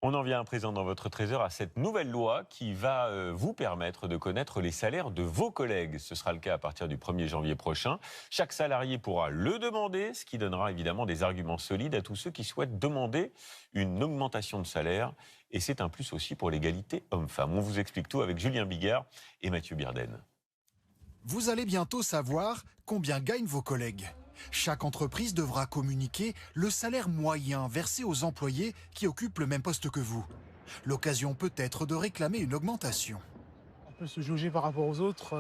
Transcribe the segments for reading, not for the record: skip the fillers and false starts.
On en vient à présent dans votre trésor à cette nouvelle loi qui va vous permettre de connaître les salaires de vos collègues. Ce sera le cas à partir du 1er janvier prochain. Chaque salarié pourra le demander, ce qui donnera évidemment des arguments solides à tous ceux qui souhaitent demander une augmentation de salaire. Et c'est un plus aussi pour l'égalité homme-femme. On vous explique tout avec Julien Bigard et Mathieu Birden. Vous allez bientôt savoir combien gagnent vos collègues. Chaque entreprise devra communiquer le salaire moyen versé aux employés qui occupent le même poste que vous. L'occasion peut être de réclamer une augmentation. On peut se jauger par rapport aux autres,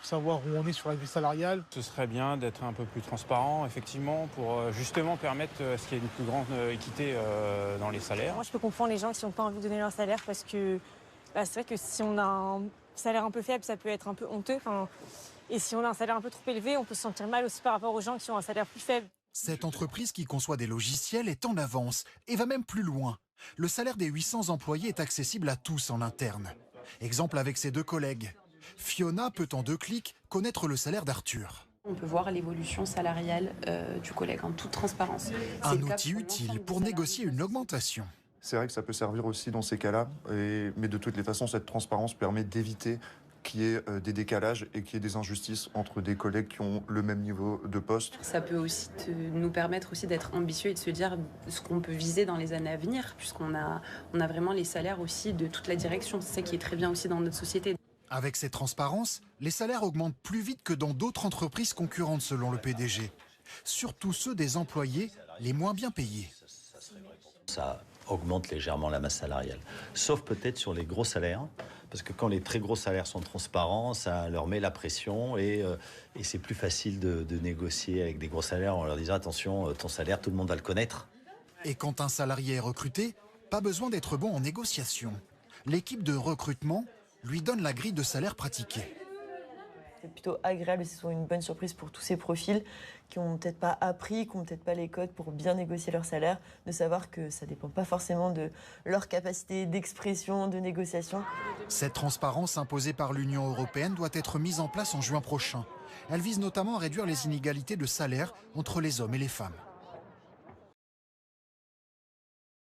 savoir où on est sur la grille salariale. Ce serait bien d'être un peu plus transparent, effectivement, pour justement permettre à ce qu'il y ait une plus grande équité dans les salaires. Moi, je peux comprendre les gens qui n'ont pas envie de donner leur salaire parce que c'est vrai que si on a un salaire un peu faible, ça peut être un peu honteux. Et si on a un salaire un peu trop élevé, on peut se sentir mal aussi par rapport aux gens qui ont un salaire plus faible. Cette entreprise qui conçoit des logiciels est en avance et va même plus loin. Le salaire des 800 employés est accessible à tous en interne. Exemple avec ses deux collègues. Fiona peut en 2 clics connaître le salaire d'Arthur. On peut voir l'évolution salariale du collègue en toute transparence. Un outil utile pour négocier une augmentation. C'est vrai que ça peut servir aussi dans ces cas-là, mais de toutes les façons, cette transparence permet d'éviter qu'il y ait des décalages et qu'il y ait des injustices entre des collègues qui ont le même niveau de poste. Ça peut aussi nous permettre aussi d'être ambitieux et de se dire ce qu'on peut viser dans les années à venir, puisqu'on a vraiment les salaires aussi de toute la direction. C'est ça qui est très bien aussi dans notre société. Avec cette transparence, les salaires augmentent plus vite que dans d'autres entreprises concurrentes selon le PDG. Surtout ceux des employés les moins bien payés. Ça augmente légèrement la masse salariale. Sauf peut-être sur les gros salaires, parce que quand les très gros salaires sont transparents, ça leur met la pression et c'est plus facile de négocier avec des gros salaires en leur disant attention, ton salaire, tout le monde va le connaître. Et quand un salarié est recruté, pas besoin d'être bon en négociation. L'équipe de recrutement lui donne la grille de salaire pratiquée. C'est plutôt agréable et ce sont une bonne surprise pour tous ces profils qui n'ont peut-être pas appris, qui n'ont peut-être pas les codes pour bien négocier leur salaire, de savoir que ça ne dépend pas forcément de leur capacité d'expression, de négociation. Cette transparence imposée par l'Union européenne doit être mise en place en juin prochain. Elle vise notamment à réduire les inégalités de salaire entre les hommes et les femmes.